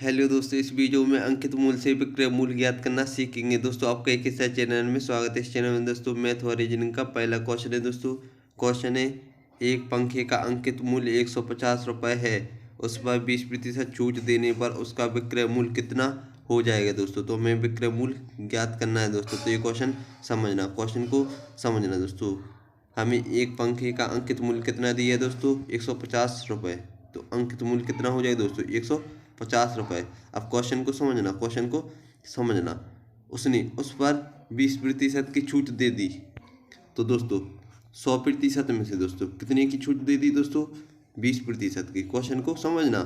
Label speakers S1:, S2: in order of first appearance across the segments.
S1: Hello दोस्तों, इस video में अंकित मूल्य से विक्रय मूल्य ज्ञात करना सीखेंगे। दोस्तों आपका एक हिस्सा चैनल में स्वागत है। इस चैनल में दोस्तों मैथ और रीजनिंग का पहला क्वेश्चन है। दोस्तों क्वेश्चन है, एक पंखे का अंकित मूल्य 150 रुपये है, उस पर 20% छूट देने पर उसका विक्रय मूल्य कितना हो जाएगा। दोस्तों तो हमें विक्रय मूल्य ज्ञात करना है। दोस्तों तो ये क्वेश्चन को समझना। दोस्तों हमें एक पंखे का अंकित मूल्य कितना दिया है दोस्तों, 150 रुपये। तो अंकित मूल्य कितना हो जाएगा दोस्तों, 150 रुपये। अब क्वेश्चन को समझना। उसने उस पर 20% की छूट दे दी। तो दोस्तों 100% में से दोस्तों कितने की छूट दे दी दोस्तों, 20% की। क्वेश्चन को समझना,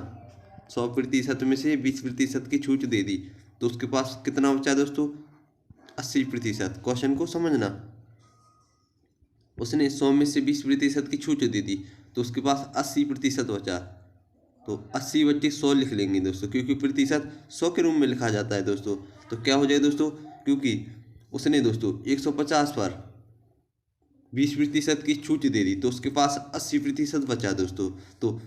S1: 100% में से 20% की छूट दे दी तो उसके पास कितना बचा दोस्तों, 80%। क्वेश्चन को समझना, उसने 100 में से 20% की छूट दे दी तो उसके पास 80% बचा। तो 80/100 लिख लेंगे दोस्तों, क्योंकि प्रतिशत 100 के रूप में लिखा जाता है दोस्तों। तो क्या हो जाए दोस्तों, क्योंकि उसने दोस्तों 150 पर 20% की छूट दे दी तो उसके पास 80% बचा दोस्तों। तो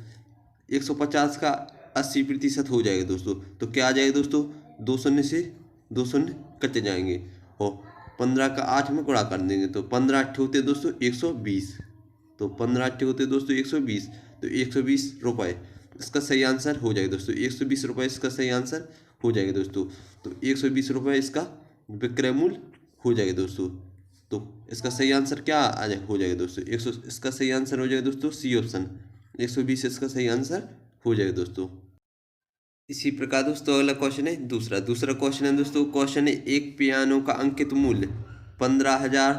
S1: 150 का 80% हो जाएगा दोस्तों। तो क्या आ जाएगा दोस्तों, 2 शून्य से 2 शून्य कटे जाएंगे और 15 का 8 में गुणा कर देंगे तो 15 8 होते दोस्तों 120। तो 15 8 होते दोस्तों 120। तो 120 रुपये इसका सही आंसर हो जाएगा दोस्तों। 120 रुपये इसका सही आंसर हो जाएगा दोस्तों। तो 120 रुपये इसका विक्रय मूल्य हो जाएगा दोस्तों। तो इसका सही आंसर क्या हो जाएगा दोस्तों, 100। इसका सही आंसर हो जाएगा दोस्तों सी ऑप्शन, 120 इसका सही आंसर हो जाएगा दोस्तों। इसी प्रकार दोस्तों अगला क्वेश्चन है, दूसरा क्वेश्चन है दोस्तों। क्वेश्चन है, एक पियानो का अंकित मूल्य 15,000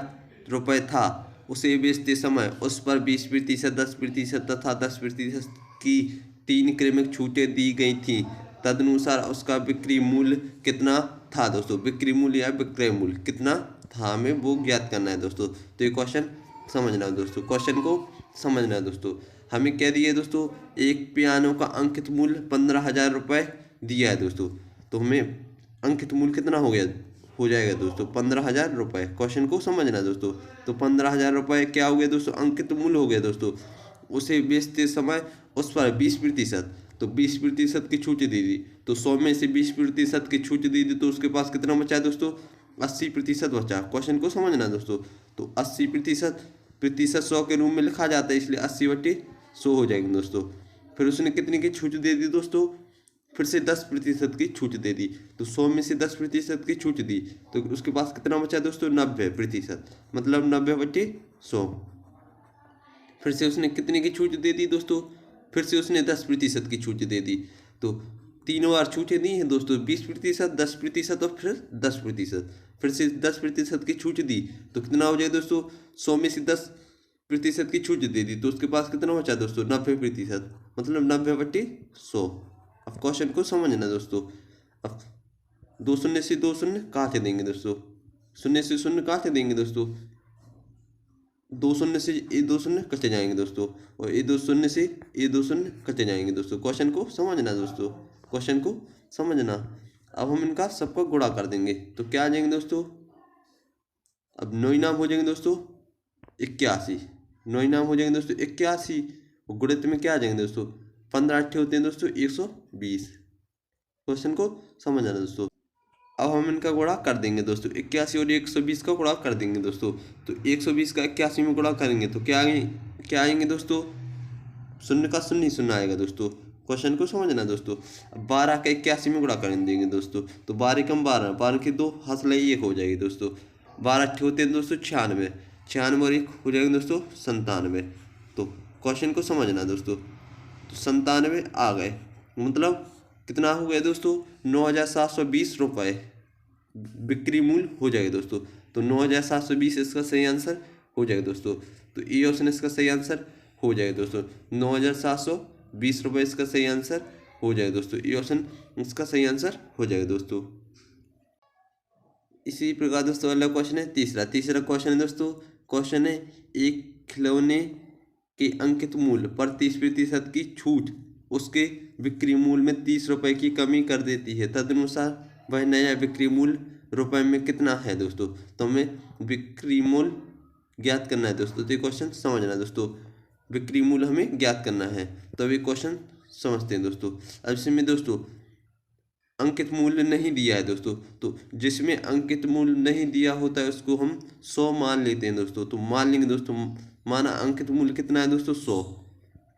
S1: रुपये था, उसे बेचते समय उस पर 20%, 10% तथा 10% की 3 क्रमिक छूटें दी गई थी। तदनुसार उसका बिक्री मूल्य कितना था दोस्तों। बिक्री मूल्य या विक्रय मूल्य कितना था, हमें वो ज्ञात करना है दोस्तों। तो ये क्वेश्चन समझना है दोस्तों, क्वेश्चन को समझना है दोस्तों। हमें क्या दिया है दोस्तों, एक पियानो का अंकित मूल्य 15,000 रुपये दिया है दोस्तों। तो हमें अंकित मूल्य कितना हो जाएगा दोस्तों, 15,000 रुपये। क्वेश्चन को समझना दोस्तों। तो 15,000 रुपये क्या हो गया दोस्तों, अंकित मूल्य हो गया दोस्तों। उसे बेचते समय उस पर 20%, तो 20% की छूट दे दी। तो 100 में से 20% की छूट दे दी तो उसके पास कितना बचा है दोस्तों, 80% बचा। क्वेश्चन को समझना दोस्तों। तो 80% 100 के रूप में लिखा जाता है, इसलिए 80/100 हो जाएंगे दोस्तों। फिर उसने कितने की छूट दे दी दोस्तों, फिर से 10% की छूट दे दी। तो 100 में से 10% की छूट दी तो उसके पास कितना बचा दोस्तों, 90%। मतलब 90/100। फिर से उसने कितने की छूट दे दी दोस्तों, फिर से उसने 10% की छूट दे दी। तो 3 बार छूटें दी हैं दोस्तों, 20%, 10% और फिर 10%। फिर से 10% की छूट दी तो कितना हो जाए दोस्तों, 100 में से 10% की छूट दे दी तो उसके पास कितना बचा दोस्तों, 90%। मतलब 90/100। अब क्वेश्चन को समझना दोस्तों। अब 2 शून्य से 2 शून्य काट देंगे दोस्तों, शून्य से शून्य काट देंगे दोस्तों। 2 शून्य से ये 2 शून्य कटे जाएंगे दोस्तों, और ये 2 शून्य से ये 2 शून्य कटे जाएंगे दोस्तों। क्वेश्चन को समझना दोस्तों, क्वेश्चन को समझना। अब हम इनका सबका गुणा कर देंगे तो क्या आ जाएंगे दोस्तों, अब 9 नाम हो जाएंगे दोस्तों 81। 9 नाम हो जाएंगे दोस्तों 81, और गुणित में क्या आ जाएंगे दोस्तों, 15 8 होते हैं दोस्तों 120। क्वेश्चन को समझना दोस्तों। अब हम इनका गुणा कर देंगे दोस्तों, 81 और 120 का गुणा कर देंगे दोस्तों। तो 120 का 81 में गुणा करेंगे तो क्या आएंगे दोस्तों, शून्य का शून्य ही शून्य आएगा दोस्तों। क्वेश्चन को समझना दोस्तों। अब 12 का 81 में गुणा कर देंगे दोस्तों, तो 12 कम 12, 12 के 2 हंसलाई 1 हो जाएगी दोस्तों। 12 8 होते हैं दोस्तों 96, 96 और 1 हो जाएंगे दोस्तों 97। तो क्वेश्चन को समझना दोस्तों। तो 97 आ गए, मतलब कितना हो गया दोस्तों, 9,720 रुपये बिक्री मूल्य हो जाएगा दोस्तों। तो 9,720 इसका सही आंसर हो जाएगा दोस्तों। तो ए ऑप्शन इसका सही आंसर हो जाएगा दोस्तों, 9,720 रुपये इसका सही आंसर हो जाएगा दोस्तों। ए ऑप्शन इसका सही आंसर हो जाएगा दोस्तों। इसी प्रकार दोस्तों अगला क्वेश्चन है, तीसरा क्वेश्चन है दोस्तों। क्वेश्चन है, एक खिलौने के अंकित मूल्य पर 30% की छूट उसके बिक्री मूल्य में 30 रुपये की कमी कर देती है। तदनुसार वह नया बिक्री मूल्य रुपए में कितना है दोस्तों। तो हमें बिक्री मूल्य ज्ञात करना है दोस्तों। तो ये क्वेश्चन समझना दोस्तों, बिक्री मूल्य हमें ज्ञात करना है। तो ये क्वेश्चन समझते हैं दोस्तों। अब इसमें दोस्तों अंकित मूल्य नहीं दिया है दोस्तों। तो जिसमें अंकित मूल्य नहीं दिया होता है उसको हम 100 मान लेते हैं दोस्तों। तो मान लेंगे दोस्तों, माना अंकित मूल्य कितना है दोस्तों,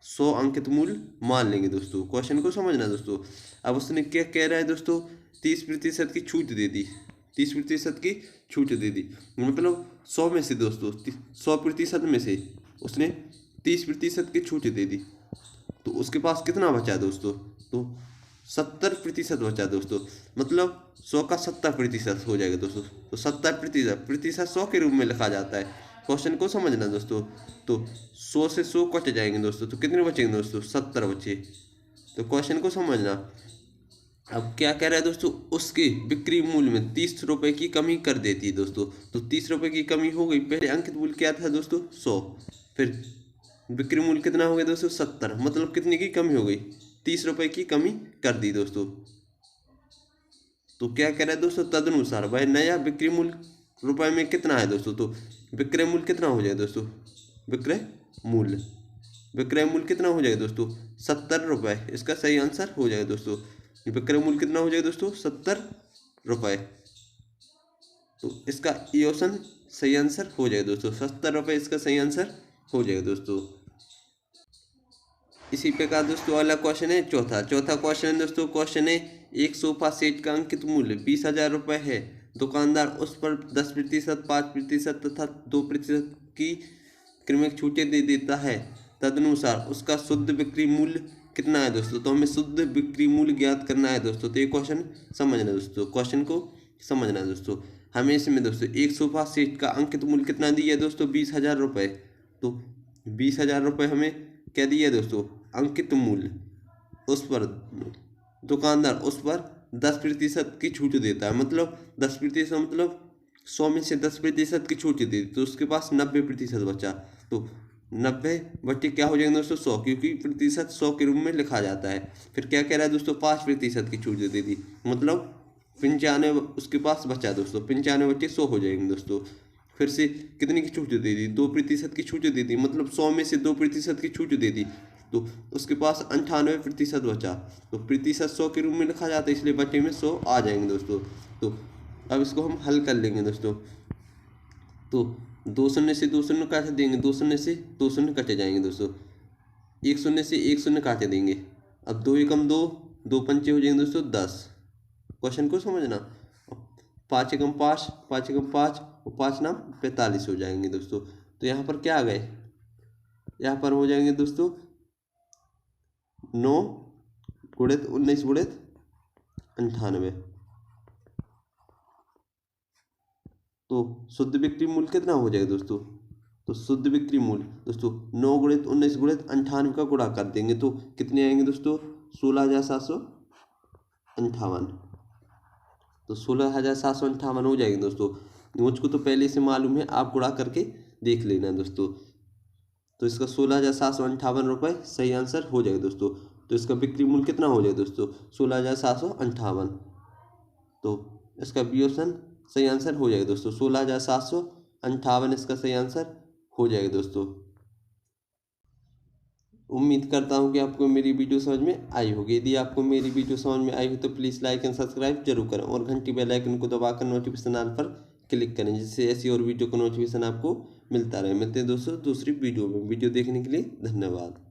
S1: 100 अंकित मूल्य मान लेंगे दोस्तों। क्वेश्चन को समझना दोस्तों। अब उसने क्या कह रहा है दोस्तों, 30% की छूट दे दी, 30% की छूट दे दी। मतलब 100 में से दोस्तों, 100% में से उसने 30% की छूट दे दी। तो उसके पास कितना बचा दोस्तों, तो 70% बचा दोस्तों। मतलब 100 का 70% हो जाएगा दोस्तों। तो 70% 100 के रूप में लिखा जाता है। क्वेश्चन को समझना दोस्तों। तो 100 से 100 कट जाएंगे दोस्तों, तो कितने बचेंगे दोस्तों, 70 बचे। तो क्वेश्चन को समझना। अब क्या कह रहा है दोस्तों, उसके बिक्री मूल्य में 30 रुपए की कमी कर देती है दोस्तों। तो 30 रुपए की कमी हो गई। पहले अंकित मूल्य क्या था दोस्तों, 100, फिर बिक्री मूल्य कितना हो गया दोस्तों, 70। मतलब कितने की कमी हो गई, 30 रुपए की कमी कर दी दोस्तों। तो क्या कह रहा है दोस्तों, तदनुसार वह नया बिक्री मूल्य रुपए में कितना है दोस्तों। तो विक्रय मूल्य कितना हो जाएगा दोस्तों, विक्रय मूल्य कितना हो जाएगा दोस्तों, 70 रुपये। इसका सही आंसर हो जाएगा दोस्तों। विक्रय मूल्य कितना हो जाएगा दोस्तों, 70 रुपये। तो इसका ई ऑप्शन सही आंसर हो जाएगा दोस्तों, 70 रुपये इसका सही आंसर हो जाएगा दोस्तों। इसी प्रकार दोस्तों अगला क्वेश्चन है चौथा क्वेश्चन है दोस्तों। क्वेश्चन है, एक सोफा सेट का अंकित मूल्य 20,000 रुपये है। दुकानदार उस पर 10%, 5% तथा 2% की क्रमिक छूटें दे देता है। तदनुसार उसका शुद्ध बिक्री मूल्य कितना है दोस्तों। तो हमें शुद्ध बिक्री मूल्य ज्ञात करना है दोस्तों। तो ये क्वेश्चन समझना दोस्तों, क्वेश्चन को समझना दोस्तों। हमें इसमें दोस्तों एक सोफा सेट का अंकित मूल्य कितना दिया है दोस्तों, 20,000 रुपये। तो 20,000 रुपये हमें क्या दिया है दोस्तों, अंकित मूल्य। उस पर दुकानदार उस पर 10% की छूट देता है। मतलब 10% मतलब 100 में से 10% की छूट दी, तो उसके पास 90% बचा। तो 90 बटे क्या हो जाएंगे दोस्तों, 100, क्योंकि प्रतिशत 100 के रूप में लिखा जाता है। फिर क्या कह रहा है दोस्तों, 5% की छूट दे दी। मतलब 95 उसके पास बचा दोस्तों। 95 बटे 100 हो जाएंगे दोस्तों। फिर से कितनी की छूट दे दी, 2% की छूट दे दी। मतलब 100 में से 2% की छूट दे दी, तो उसके पास 98% बचा। तो प्रतिशत 100 के रूप में लिखा जाता है, इसलिए बटे में 100 आ जाएंगे दोस्तों। तो अब इसको हम हल कर लेंगे दोस्तों। तो 2 शून्य से 2 शून्य काट देंगे, 2 शून्य से 2 शून्य कटे जाएंगे दोस्तों। 1 शून्य से 1 शून्य काटे देंगे। अब 2 एकम 2, 2 पंचे हो जाएंगे दोस्तों 10। क्वेश्चन को समझना। 5 एकम 5, 5 एकम 5 और 5 नाम 45 हो जाएंगे दोस्तों। तो यहाँ पर क्या आ गए, यहाँ पर हो जाएंगे दोस्तों 9 गुणित 19 गुणित 98। तो शुद्ध बिक्री मूल्य कितना हो जाएगा दोस्तों। तो शुद्ध बिक्री मूल्य दोस्तों 9 गुणित 19 गुणित 98 का गुणा कर देंगे तो कितने आएंगे दोस्तों, 16,758। तो 16,758 हो जाएंगे दोस्तों। मुझको तो पहले से मालूम है, आप गुणा करके देख लेना दोस्तों। तो इसका 16,758 रुपये सही आंसर हो जाएगा दोस्तों। तो इसका बिक्री मूल्य कितना हो जाएगा दोस्तों, 16,758। तो इसका बी ऑप्शन सही आंसर हो जाएगा दोस्तों, 16,758 इसका सही आंसर हो जाएगा दोस्तों। उम्मीद करता हूँ कि आपको मेरी वीडियो समझ में आई होगी। यदि आपको मेरी वीडियो समझ में आई हो तो प्लीज़ लाइक एंड सब्सक्राइब जरूर करें और घंटी बेल आइकन को दबाकर नोटिफिकेशन आल पर क्लिक करें, जिससे ऐसी और वीडियो का नोटिफिकेशन आपको मिलता रहे। मिलते हैं दोस्तों दूसरी वीडियो में। वीडियो देखने के लिए धन्यवाद।